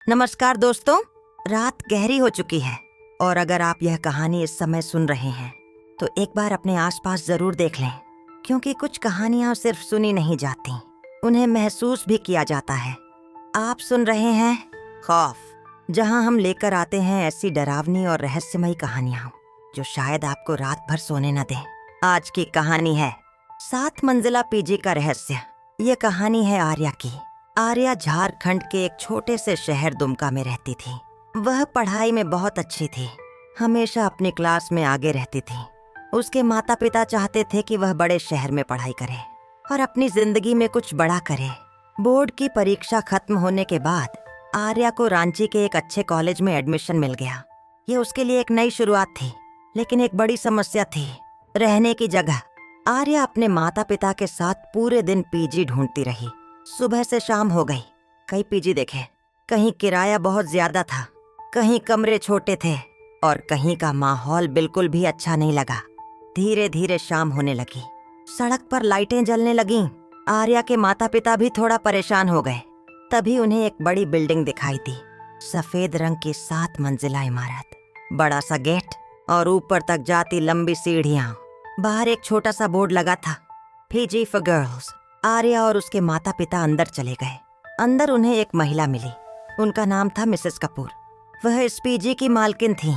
नमस्कार दोस्तों, रात गहरी हो चुकी है और अगर आप यह कहानी इस समय सुन रहे हैं तो एक बार अपने आसपास जरूर देख लें, क्योंकि कुछ कहानियां सिर्फ सुनी नहीं जाती, उन्हें महसूस भी किया जाता है। आप सुन रहे हैं खौफ, जहां हम लेकर आते हैं ऐसी डरावनी और रहस्यमयी कहानियां जो शायद आपको रात भर सोने न दें। आज की कहानी है 7 मंजिला पीजी का रहस्य। ये कहानी है आर्या की। आर्या झारखंड के एक छोटे से शहर दुमका में रहती थी। वह पढ़ाई में बहुत अच्छी थी, हमेशा अपनी क्लास में आगे रहती थी। उसके माता पिता चाहते थे कि वह बड़े शहर में पढ़ाई करे और अपनी जिंदगी में कुछ बड़ा करे। बोर्ड की परीक्षा खत्म होने के बाद आर्या को रांची के एक अच्छे कॉलेज में एडमिशन मिल गया। ये उसके लिए एक नई शुरुआत थी, लेकिन एक बड़ी समस्या थी, रहने की जगह। आर्या अपने माता पिता के साथ पूरे दिन पीजी ढूंढती रही। सुबह से शाम हो गई, कई पीजी देखे, कहीं किराया बहुत ज्यादा था, कहीं कमरे छोटे थे और कहीं का माहौल बिल्कुल भी अच्छा नहीं लगा। धीरे धीरे शाम होने लगी, सड़क पर लाइटें जलने लगीं। आर्या के माता पिता भी थोड़ा परेशान हो गए। तभी उन्हें एक बड़ी बिल्डिंग दिखाई दी, सफेद रंग की 7 मंजिला इमारत, बड़ा सा गेट और ऊपर तक जाती लंबी सीढ़ियां। बाहर एक छोटा सा बोर्ड लगा था, पीजी फॉर गर्ल्स। आर्या और उसके माता पिता अंदर चले गए। अंदर उन्हें एक महिला मिली, उनका नाम था मिसेस कपूर। वह इस पीजी की मालकिन थीं।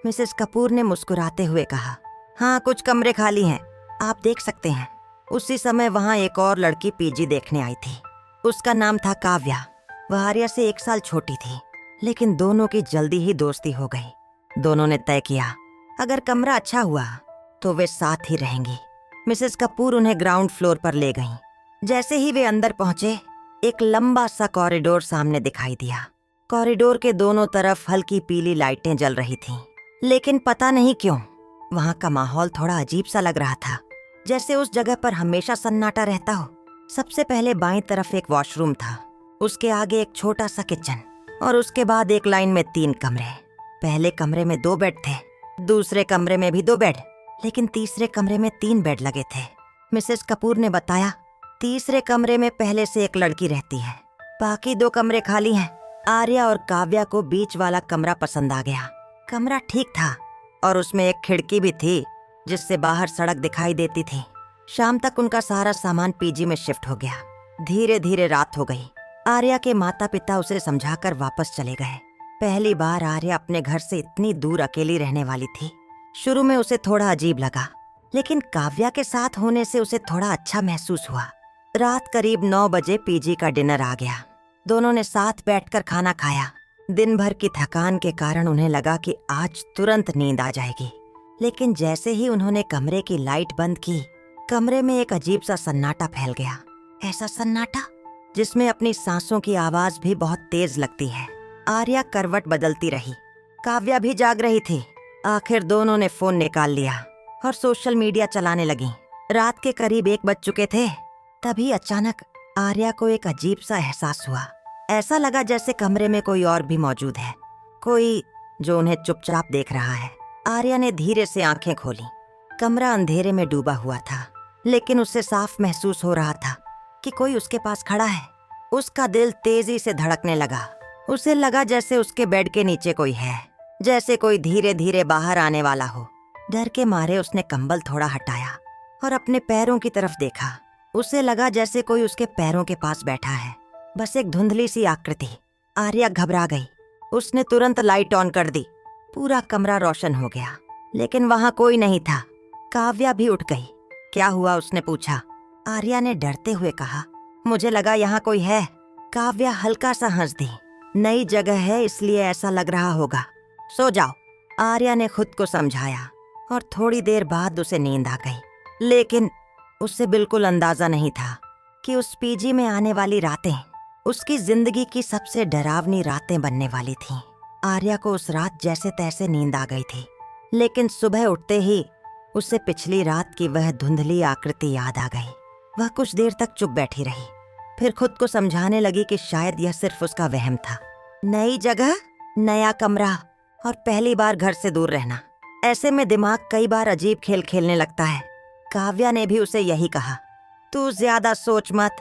मिसेस कपूर ने मुस्कुराते हुए कहा, हाँ, कुछ कमरे खाली हैं, आप देख सकते हैं। उसी समय वहाँ एक और लड़की पीजी देखने आई थी। उसका नाम था काव्या। वह आर्या से 1 साल छोटी थी, लेकिन दोनों की जल्दी ही दोस्ती हो गई। दोनों ने तय किया, अगर कमरा अच्छा हुआ तो वे साथ ही रहेंगी। मिसेस कपूर उन्हें ग्राउंड फ्लोर पर ले गईं। जैसे ही वे अंदर पहुंचे, एक लंबा सा कॉरिडोर सामने दिखाई दिया। कॉरिडोर के दोनों तरफ हल्की पीली लाइटें जल रही थीं, लेकिन पता नहीं क्यों वहां का माहौल थोड़ा अजीब सा लग रहा था, जैसे उस जगह पर हमेशा सन्नाटा रहता हो। सबसे पहले बाईं तरफ एक वॉशरूम था, उसके आगे एक छोटा सा किचन और उसके बाद एक लाइन में 3 कमरे। पहले कमरे में 2 बेड थे, दूसरे कमरे में भी 2 बेड, लेकिन तीसरे कमरे में 3 बेड लगे थे। मिसेस कपूर ने बताया, तीसरे कमरे में पहले से एक लड़की रहती है, बाकी 2 कमरे खाली हैं। आर्या और काव्या को बीच वाला कमरा पसंद आ गया। कमरा ठीक था और उसमें एक खिड़की भी थी जिससे बाहर सड़क दिखाई देती थी। शाम तक उनका सारा सामान पीजी में शिफ्ट हो गया। धीरे धीरे रात हो गई। आर्या के माता पिता उसे समझाकर वापस चले गए। पहली बार आर्या अपने घर से इतनी दूर अकेली रहने वाली थी। शुरू में उसे थोड़ा अजीब लगा, लेकिन काव्या के साथ होने से उसे थोड़ा अच्छा महसूस हुआ। रात करीब 9 बजे पीजी का डिनर आ गया। दोनों ने साथ बैठकर खाना खाया। दिन भर की थकान के कारण उन्हें लगा कि आज तुरंत नींद आ जाएगी, लेकिन जैसे ही उन्होंने कमरे की लाइट बंद की, कमरे में एक अजीब सा सन्नाटा फैल गया। ऐसा सन्नाटा जिसमें अपनी सांसों की आवाज भी बहुत तेज लगती है। आर्या करवट बदलती रही, काव्या भी जाग रही थी। आखिर दोनों ने फोन निकाल लिया और सोशल मीडिया चलाने लगी। रात के करीब 1 बज चुके थे। तभी अचानक आर्या को एक अजीब सा एहसास हुआ। ऐसा लगा जैसे कमरे में कोई और भी मौजूद है, कोई जो उन्हें चुपचाप देख रहा है। आर्या ने धीरे से आंखें खोली। कमरा अंधेरे में डूबा हुआ था, लेकिन उसे साफ महसूस हो रहा था कि कोई उसके पास खड़ा है। उसका दिल तेजी से धड़कने लगा। उसे लगा जैसे उसके बेड के नीचे कोई है, जैसे कोई धीरे धीरे बाहर आने वाला हो। डर के मारे उसने कंबल थोड़ा हटाया और अपने पैरों की तरफ देखा। उसे लगा जैसे कोई उसके पैरों के पास बैठा है, बस एक धुंधली सी आकृति। आर्या घबरा गई। उसने तुरंत लाइट ऑन कर दी। पूरा कमरा रोशन हो गया, लेकिन वहां कोई नहीं था। काव्या भी उठ गई। क्या हुआ, उसने पूछा। आर्या ने डरते हुए कहा, मुझे लगा यहाँ कोई है। काव्या हल्का सा हंस दी। नई जगह है इसलिए ऐसा लग रहा होगा, सो जाओ। आर्या ने खुद को समझाया और थोड़ी देर बाद उसे नींद आ गई। लेकिन उसे बिल्कुल अंदाजा नहीं था कि उस पीजी में आने वाली रातें उसकी जिंदगी की सबसे डरावनी रातें बनने वाली थीं। आर्या को उस रात जैसे तैसे नींद आ गई थी, लेकिन सुबह उठते ही उसे पिछली रात की वह धुंधली आकृति याद आ गई। वह कुछ देर तक चुप बैठी रही, फिर खुद को समझाने लगी कि शायद यह सिर्फ उसका वहम था। नई जगह, नया कमरा और पहली बार घर से दूर रहना, ऐसे में दिमाग कई बार अजीब खेल खेलने लगता है। काव्या ने भी उसे यही कहा, तू ज्यादा सोच मत,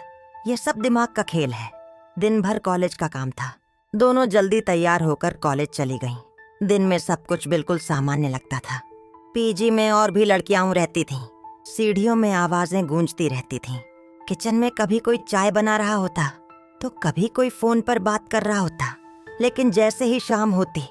ये सब दिमाग का खेल है। दिन भर कॉलेज का काम था। दोनों जल्दी तैयार होकर कॉलेज चली गईं। दिन में सब कुछ बिल्कुल सामान्य लगता था। पीजी में और भी लड़कियां रहती थीं। सीढ़ियों में आवाजें गूंजती रहती थीं। किचन में कभी कोई चाय बना रहा होता तो कभी कोई फोन पर बात कर रहा होता। लेकिन जैसे ही शाम होती,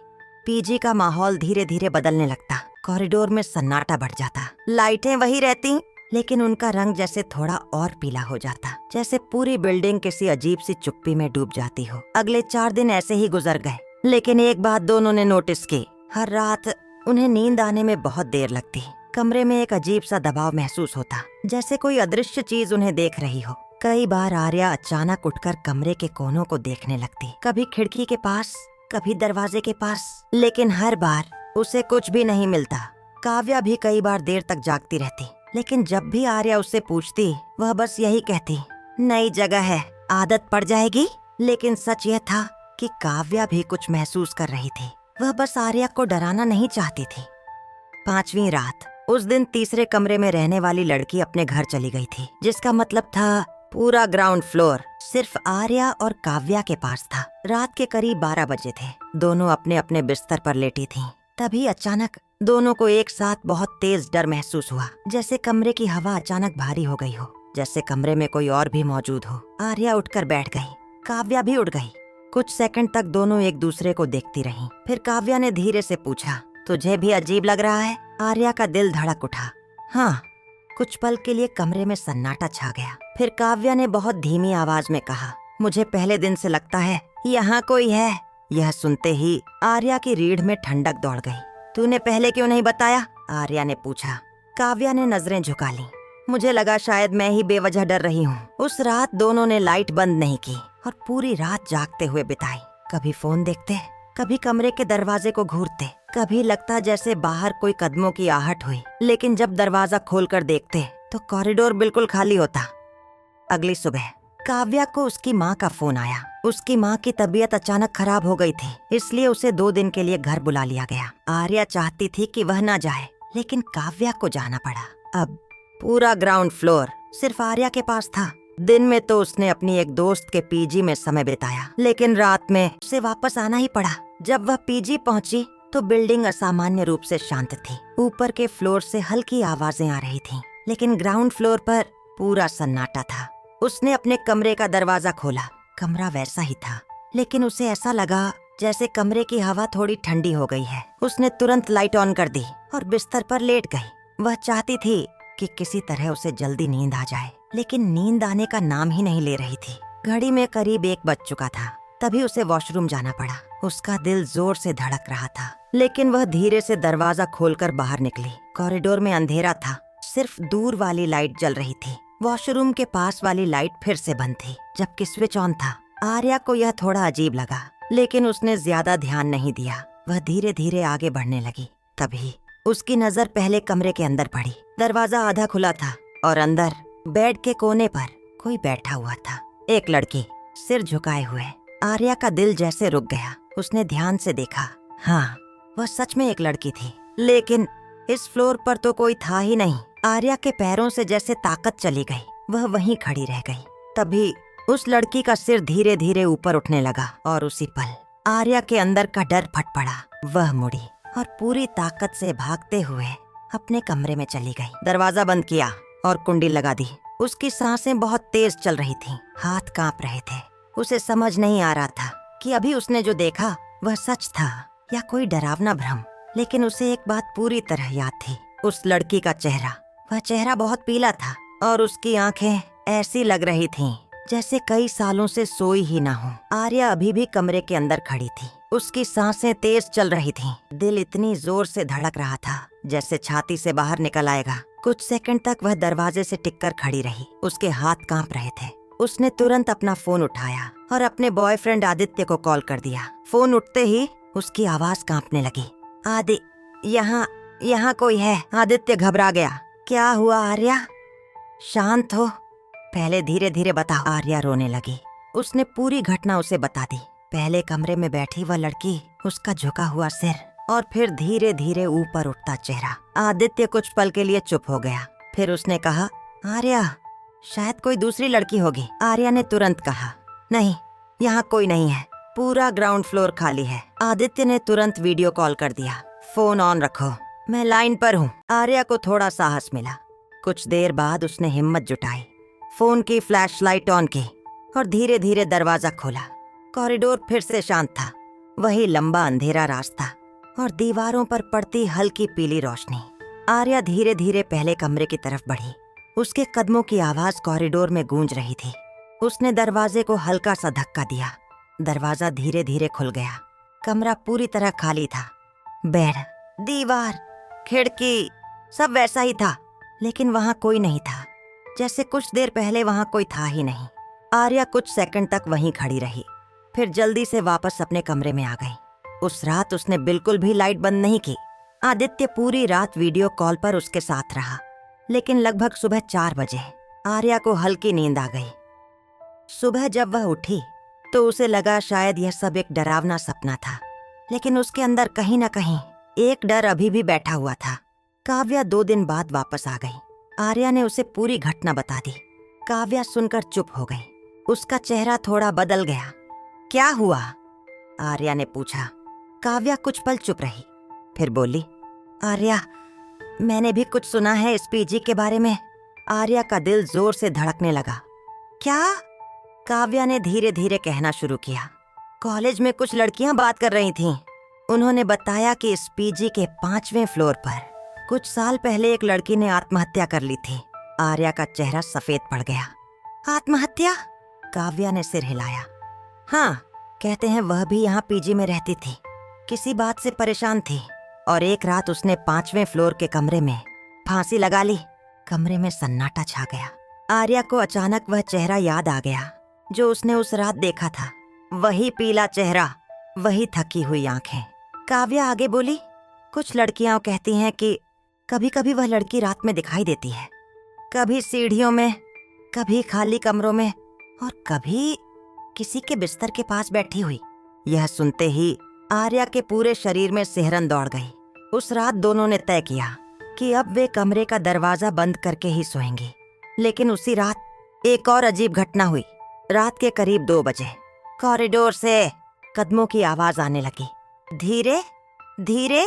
पीजी का माहौल धीरे धीरे बदलने लगता। कॉरिडोर में सन्नाटा बढ़ जाता। लाइटें वही रहती, लेकिन उनका रंग जैसे थोड़ा और पीला हो जाता, जैसे पूरी बिल्डिंग किसी अजीब सी चुप्पी में डूब जाती हो। अगले 4 दिन ऐसे ही गुजर गए। लेकिन एक बात दोनों ने नोटिस की, हर रात उन्हें नींद आने में बहुत देर लगती। कमरे में एक अजीब सा दबाव महसूस होता, जैसे कोई अदृश्य चीज उन्हें देख रही हो। कई बार आर्या अचानक उठकर कमरे के कोनों को देखने लगती, कभी खिड़की के पास, कभी दरवाजे के पास, लेकिन हर बार उसे कुछ भी नहीं मिलता। काव्या भी कई बार देर तक जागती रहती, लेकिन जब भी आर्या उससे पूछती, वह बस यही कहती, नई जगह है, आदत पड़ जाएगी। लेकिन सच यह था कि काव्या भी कुछ महसूस कर रही थी। वह बस आर्या को डराना नहीं चाहती थी। 5वीं रात, उस दिन तीसरे कमरे में रहने वाली लड़की अपने घर चली गई थी, जिसका मतलब था पूरा ग्राउंड फ्लोर सिर्फ आर्या और काव्या के पास था। रात के करीब 12 बजे थे। दोनों अपने अपने बिस्तर पर लेटी थीं। तभी अचानक दोनों को एक साथ बहुत तेज डर महसूस हुआ, जैसे कमरे की हवा अचानक भारी हो गई हो, जैसे कमरे में कोई और भी मौजूद हो। आर्या उठकर बैठ गई, काव्या भी उठ गई। कुछ सेकंड तक दोनों एक दूसरे को देखती रहीं। फिर काव्या ने धीरे से पूछा, तुझे भी अजीब लग रहा है? आर्या का दिल धड़क उठा। हाँ। कुछ पल के लिए कमरे में सन्नाटा छा गया। फिर काव्या ने बहुत धीमी आवाज में कहा, मुझे पहले दिन से लगता है यहाँ कोई है। यह सुनते ही आर्या की रीढ़ में ठंडक दौड़ गई। तूने पहले क्यों नहीं बताया? आर्या ने पूछा। काव्या ने नजरें झुका ली। मुझे लगा शायद मैं ही बेवजह डर रही हूँ। उस रात दोनों ने लाइट बंद नहीं की और पूरी रात जागते हुए बिताई। कभी फोन देखते, कभी कमरे के दरवाजे को घूरते, कभी लगता जैसे बाहर कोई कदमों की आहट हुई। लेकिन जब दरवाजा खोलकर देखते तो कॉरिडोर बिल्कुल खाली होता। अगली सुबह काव्या को उसकी माँ का फोन आया। उसकी माँ की तबीयत अचानक खराब हो गई थी, इसलिए उसे 2 दिन के लिए घर बुला लिया गया। आर्या चाहती थी कि वह ना जाए, लेकिन काव्या को जाना पड़ा। अब पूरा ग्राउंड फ्लोर सिर्फ आर्या के पास था। दिन में तो उसने अपनी एक दोस्त के पीजी में समय बिताया, लेकिन रात में उसे वापस आना ही पड़ा। जब वह पीजी पहुंची तो बिल्डिंग असामान्य रूप से शांत थी। ऊपर के फ्लोर से हल्की आवाजें आ रही थीं, लेकिन ग्राउंड फ्लोर पर पूरा सन्नाटा था। उसने अपने कमरे का दरवाजा खोला। कमरा वैसा ही था, लेकिन उसे ऐसा लगा जैसे कमरे की हवा थोड़ी ठंडी हो गई है। उसने तुरंत लाइट ऑन कर दी और बिस्तर पर लेट गई। वह चाहती थी कि किसी तरह उसे जल्दी नींद आ जाए, लेकिन नींद आने का नाम ही नहीं ले रही थी। घड़ी में करीब 1 बज चुका था। तभी उसे वॉशरूम जाना पड़ा। उसका दिल जोर से धड़क रहा था, लेकिन वह धीरे से दरवाजा खोलकर बाहर निकली। कॉरिडोर में अंधेरा था, सिर्फ दूर वाली लाइट जल रही थी। वॉशरूम के पास वाली लाइट फिर से बंद थी, जबकि स्विच ऑन था। आर्या को यह थोड़ा अजीब लगा, लेकिन उसने ज्यादा ध्यान नहीं दिया। वह धीरे धीरे आगे बढ़ने लगी। तभी उसकी नजर पहले कमरे के अंदर पड़ी। दरवाजा आधा खुला था और अंदर बेड के कोने पर कोई बैठा हुआ था। एक लड़की, सिर झुकाए हुए। आर्या का दिल जैसे रुक गया। उसने ध्यान से देखा। हाँ, वह सच में एक लड़की थी, लेकिन इस फ्लोर पर तो कोई था ही नहीं। आर्या के पैरों से जैसे ताकत चली गई। वह वहीं खड़ी रह गई। तभी उस लड़की का सिर धीरे धीरे ऊपर उठने लगा और उसी पल आर्या के अंदर का डर फट पड़ा। वह मुड़ी और पूरी ताकत से भागते हुए अपने कमरे में चली गई। दरवाजा बंद किया और कुंडी लगा दी। उसकी सांसें बहुत तेज चल रही थीं, हाथ कांप रहे थे। उसे समझ नहीं आ रहा था कि अभी उसने जो देखा वह सच था या कोई डरावना भ्रम। लेकिन उसे एक बात पूरी तरह याद थी, उस लड़की का चेहरा। वह चेहरा बहुत पीला था और उसकी आंखें ऐसी लग रही थीं जैसे कई सालों से सोई ही ना हो। आर्या अभी भी कमरे के अंदर खड़ी थी। उसकी सांसें तेज चल रही थीं। दिल इतनी जोर से धड़क रहा था जैसे छाती से बाहर निकल आएगा। कुछ सेकंड तक वह दरवाजे से टिककर खड़ी रही। उसके हाथ कांप रहे थे। उसने तुरंत अपना फोन उठाया और अपने बॉयफ्रेंड आदित्य को कॉल कर दिया। फोन उठते ही उसकी आवाज कांपने लगी। आदि, यहाँ कोई है। आदित्य घबरा गया। क्या हुआ आर्या? शांत हो, पहले धीरे धीरे बता। आर्या रोने लगी। उसने पूरी घटना उसे बता दी। पहले कमरे में बैठी वह लड़की, उसका झुका हुआ सिर और फिर धीरे धीरे ऊपर उठता चेहरा। आदित्य कुछ पल के लिए चुप हो गया। फिर उसने कहा, आर्या, शायद कोई दूसरी लड़की होगी। आर्या ने तुरंत कहा, नहीं, यहाँ कोई नहीं है। पूरा ग्राउंड फ्लोर खाली है। आदित्य ने तुरंत वीडियो कॉल कर दिया। फोन ऑन रखो, मैं लाइन पर हूँ। आर्या को थोड़ा साहस मिला। कुछ देर बाद उसने हिम्मत जुटाई, फोन की फ्लैशलाइट ऑन की और धीरे धीरे दरवाजा खोला। कॉरिडोर फिर से शांत था, वही लंबा अंधेरा रास्ता और दीवारों पर पड़ती हल्की पीली रोशनी। आर्या धीरे धीरे पहले कमरे की तरफ बढ़ी। उसके कदमों की आवाज कॉरिडोर में गूंज रही थी। उसने दरवाजे को हल्का सा धक्का दिया। दरवाजा धीरे धीरे खुल गया। कमरा पूरी तरह खाली था। बेड, दीवार, खिड़की सब वैसा ही था, लेकिन वहां कोई नहीं था, जैसे कुछ देर पहले वहां कोई था ही नहीं। आर्या कुछ सेकंड तक वहीं खड़ी रही, फिर जल्दी से वापस अपने कमरे में आ गई। उस रात उसने बिल्कुल भी लाइट बंद नहीं की। आदित्य पूरी रात वीडियो कॉल पर उसके साथ रहा, लेकिन लगभग सुबह 4 बजे आर्या को हल्की नींद आ गई। सुबह जब वह उठी तो उसे लगा शायद यह सब एक डरावना सपना था, लेकिन उसके अंदर कहीं न कहीं एक डर अभी भी बैठा हुआ था। काव्या 2 दिन बाद वापस आ गई। आर्या ने उसे पूरी घटना बता दी। काव्या सुनकर चुप हो गई। उसका चेहरा थोड़ा बदल गया। क्या हुआ? आर्या ने पूछा। काव्या कुछ पल चुप रही, फिर बोली, आर्या, मैंने भी कुछ सुना है इस पीजी के बारे में। आर्या का दिल जोर से धड़कने लगा। क्या? काव्या ने धीरे धीरे कहना शुरू किया। कॉलेज में कुछ लड़कियां बात कर रही थीं। उन्होंने बताया कि इस पीजी के 5वें फ्लोर पर कुछ साल पहले एक लड़की ने आत्महत्या कर ली थी। आर्या का चेहरा सफेद पड़ गया। आत्महत्या? काव्या ने सिर हिलाया। हाँ, कहते हैं वह भी यहाँ पीजी में रहती थी। किसी बात से परेशान थी और एक रात उसने 5वें फ्लोर के कमरे में फांसी लगा ली। कमरे में सन्नाटा छा गया। आर्या को अचानक वह चेहरा याद आ गया जो उसने उस रात देखा था। वही पीला चेहरा, वही थकी हुई आंखें। काव्या आगे बोली, कुछ लड़कियां कहती हैं कि कभी कभी वह लड़की रात में दिखाई देती है, कभी सीढ़ियों में, कभी खाली कमरों में और कभी किसी के बिस्तर के पास बैठी हुई। यह सुनते ही आर्या के पूरे शरीर में सिहरन दौड़ गई। उस रात दोनों ने तय किया कि अब वे कमरे का दरवाजा बंद करके ही सोएंगी। लेकिन उसी रात एक और अजीब घटना हुई। रात के करीब 2 बजे कॉरिडोर से कदमों की आवाज आने लगी। धीरे धीरे,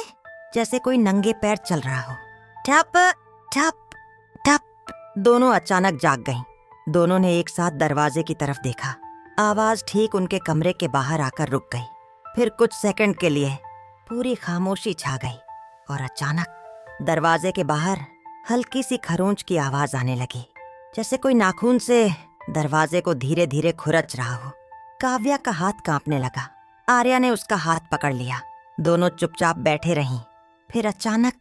जैसे कोई नंगे पैर चल रहा हो। ठप ठप ठप। दोनों अचानक जाग गईं। दोनों ने एक साथ दरवाजे की तरफ देखा। आवाज ठीक उनके कमरे के बाहर आकर रुक गई। फिर कुछ सेकंड के लिए पूरी खामोशी छा गई और अचानक दरवाजे के बाहर हल्की सी खरोंच की आवाज आने लगी, जैसे कोई नाखून से दरवाजे को धीरे धीरे खुरच रहा हो। काव्या का हाथ कांपने लगा। आर्या ने उसका हाथ पकड़ लिया। दोनों चुपचाप बैठे रहीं। फिर अचानक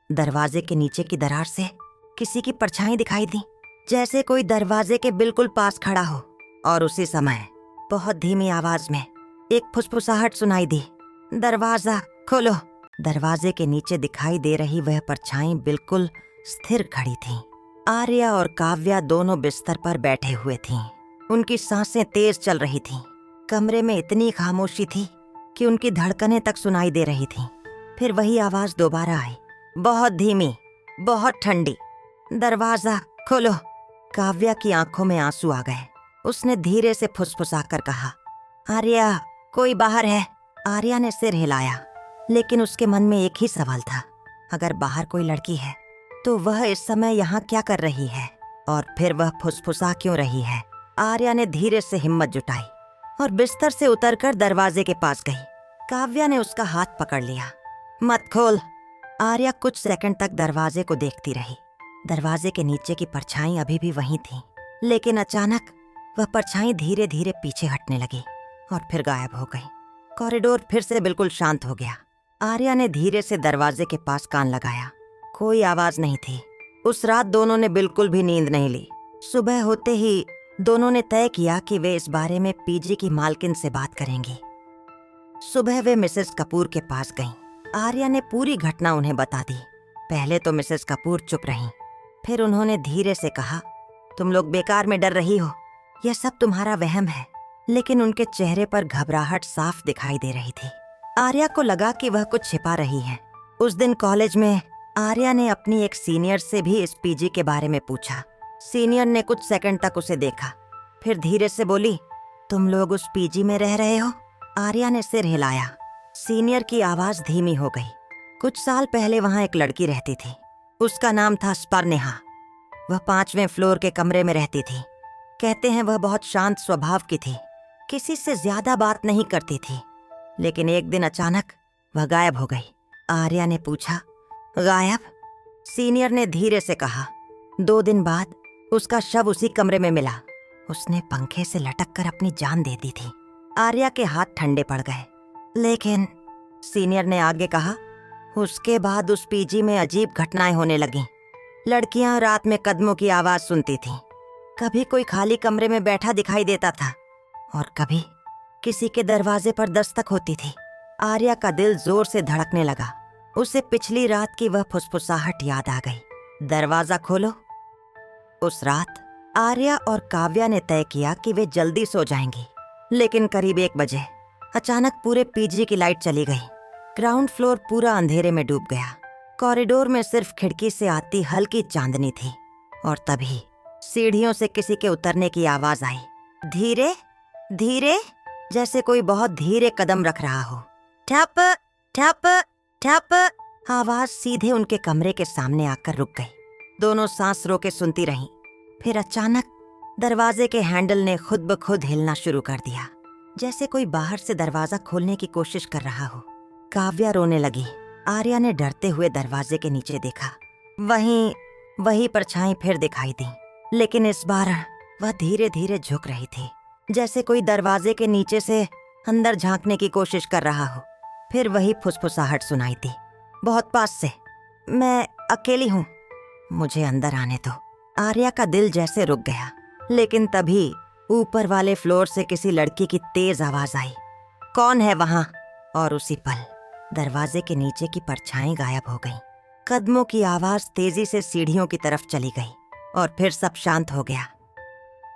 दरवाजे के नीचे की दरार से किसी की परछाई दिखाई दी, जैसे कोई दरवाजे के बिल्कुल पास खड़ा हो। और उसी समय बहुत धीमी आवाज में एक फुसफुसाहट सुनाई दी, दरवाजा खोलो। दरवाजे के नीचे दिखाई दे रही वह परछाई बिल्कुल स्थिर खड़ी थी। आर्या और काव्या दोनों बिस्तर पर बैठे हुए थीं। उनकी सांसें तेज चल रही थीं। कमरे में इतनी खामोशी थी कि उनकी धड़कनें तक सुनाई दे रही थीं। फिर वही आवाज दोबारा आई, बहुत धीमी, बहुत ठंडी, दरवाजा खोलो। काव्या की आंखों में आंसू आ गए। उसने धीरे से फुसफुसाकर कहा, आर्या, कोई बाहर है? आर्या ने सिर हिलाया, लेकिन उसके मन में एक ही सवाल था, अगर बाहर कोई लड़की है तो वह इस समय यहाँ क्या कर रही है, और फिर वह फुसफुसा क्यों रही है। आर्या ने धीरे से हिम्मत जुटाई और बिस्तर से उतरकर दरवाजे के पास गई। काव्या ने उसका हाथ पकड़ लिया। मत खोल। आर्या कुछ सेकंड तक दरवाजे को देखती रही। दरवाजे के नीचे की परछाई अभी भी वहीं थी, लेकिन अचानक वह परछाई धीरे धीरे पीछे हटने लगी और फिर गायब हो गई। कॉरिडोर फिर से बिल्कुल शांत हो गया। आर्या ने धीरे से दरवाजे के पास कान लगाया। कोई आवाज नहीं थी। उस रात दोनों ने बिल्कुल भी नींद नहीं ली। सुबह होते ही दोनों ने तय किया कि वे इस बारे में पीजी की मालकिन से बात करेंगी। सुबह वे मिसेस कपूर के पास गईं। आर्या ने पूरी घटना उन्हें बता दी। पहले तो मिसेस कपूर चुप रहीं, फिर उन्होंने धीरे से कहा, तुम लोग बेकार में डर रही हो, यह सब तुम्हारा वहम है। लेकिन उनके चेहरे पर घबराहट साफ दिखाई दे रही थी। आर्या को लगा कि वह कुछ छिपा रही है। उस दिन कॉलेज में आर्या ने अपनी एक सीनियर से भी इस पीजी के बारे में पूछा। सीनियर ने कुछ सेकंड तक उसे देखा, फिर धीरे से बोली, तुम लोग उस पीजी में रह रहे हो? आर्या ने सिर हिलाया। सीनियर की आवाज धीमी हो गई। कुछ साल पहले वहां एक लड़की रहती थी। उसका नाम था स्पर्नेहा। वह 5वें फ्लोर के कमरे में रहती थी। कहते हैं वह बहुत शांत स्वभाव की थी, किसी से ज्यादा बात नहीं करती थी। लेकिन एक दिन अचानक वह गायब हो गई। आर्या ने पूछा, गायब? सीनियर ने धीरे से कहा, 2 दिन बाद उसका शव उसी कमरे में मिला। उसने पंखे से लटक कर अपनी जान दे दी थी। आर्या के हाथ ठंडे पड़ गए। लेकिन सीनियर ने आगे कहा, उसके बाद उस पीजी में अजीब घटनाएं होने लगीं। लड़कियां रात में कदमों की आवाज सुनती थीं। कभी कोई खाली कमरे में बैठा दिखाई देता था और कभी किसी के दरवाजे पर दस्तक होती थी। आर्या का दिल जोर से धड़कने लगा। उसे पिछली रात की वह फुसफुसाहट याद आ गई। दरवाजा खोलो। उस रात आर्या और काव्या ने तय किया कि वे जल्दी सो जाएंगी। लेकिन करीब 1 बजे अचानक पूरे पीजी की लाइट चली गई। ग्राउंड फ्लोर पूरा अंधेरे में डूब गया। कॉरिडोर में सिर्फ खिड़की से आती हल्की चांदनी थी। और तभी सीढ़ियों से किसी के उतरने की आवाज आई। धीरे धीरे, जैसे कोई बहुत धीरे कदम रख रहा हो। ठप ठप ठप। आवाज सीधे उनके कमरे के सामने आकर रुक गई। दोनों सांस रोके सुनती रहीं। फिर अचानक दरवाजे के हैंडल ने खुद ब खुद हिलना शुरू कर दिया, जैसे कोई बाहर से दरवाजा खोलने की कोशिश कर रहा हो। काव्या रोने लगी। आर्या ने डरते हुए दरवाजे के नीचे देखा। वही परछाई फिर दिखाई दी, लेकिन इस बार वह धीरे धीरे झुक रही थी, जैसे कोई दरवाजे के नीचे से अंदर झांकने की कोशिश कर रहा हो। फिर वही फुसफुसाहट सुनाई दी, बहुत पास से, मैं अकेली हूँ, मुझे अंदर आने दो। आर्या का दिल जैसे रुक गया। लेकिन तभी ऊपर वाले फ्लोर से किसी लड़की की तेज आवाज आई, कौन है वहां? और उसी पल दरवाजे के नीचे की परछाई गायब हो गई। कदमों की आवाज तेजी से सीढ़ियों की तरफ चली गई और फिर सब शांत हो गया।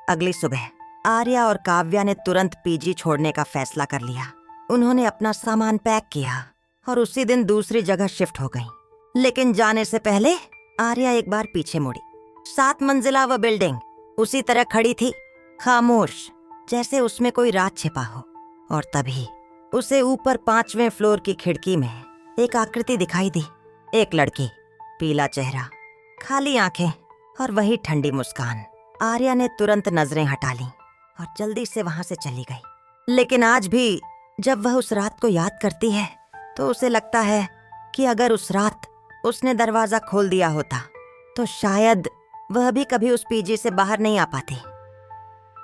अगली सुबह आर्या और काव्या ने तुरंत पीजी छोड़ने का फैसला कर लिया। उन्होंने अपना सामान पैक किया और उसी दिन दूसरी जगह शिफ्ट हो गईं। लेकिन जाने से पहले आर्या एक बार पीछे मुड़ी। 7 मंजिला वह बिल्डिंग उसी तरह खड़ी थी, खामोश, जैसे उसमें कोई राज छिपा हो। और तभी उसे ऊपर 5वें फ्लोर की खिड़की में एक आकृति दिखाई दी। एक लड़की, पीला चेहरा, खाली आंखें और वही ठंडी मुस्कान। आर्या ने तुरंत नजरें हटा लीं और जल्दी से वहां से चली गई। लेकिन आज भी जब वह उस रात को याद करती है तो उसे लगता है कि अगर उस रात उसने दरवाजा खोल दिया होता तो शायद वह भी कभी उस पीजी से बाहर नहीं आ पाती।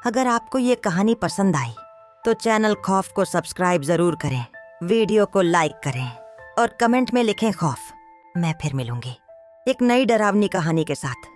अगर आपको ये कहानी पसंद आई तो चैनल खौफ को सब्सक्राइब जरूर करें, वीडियो को लाइक करें और कमेंट में लिखें खौफ। मैं फिर मिलूंगी एक नई डरावनी कहानी के साथ।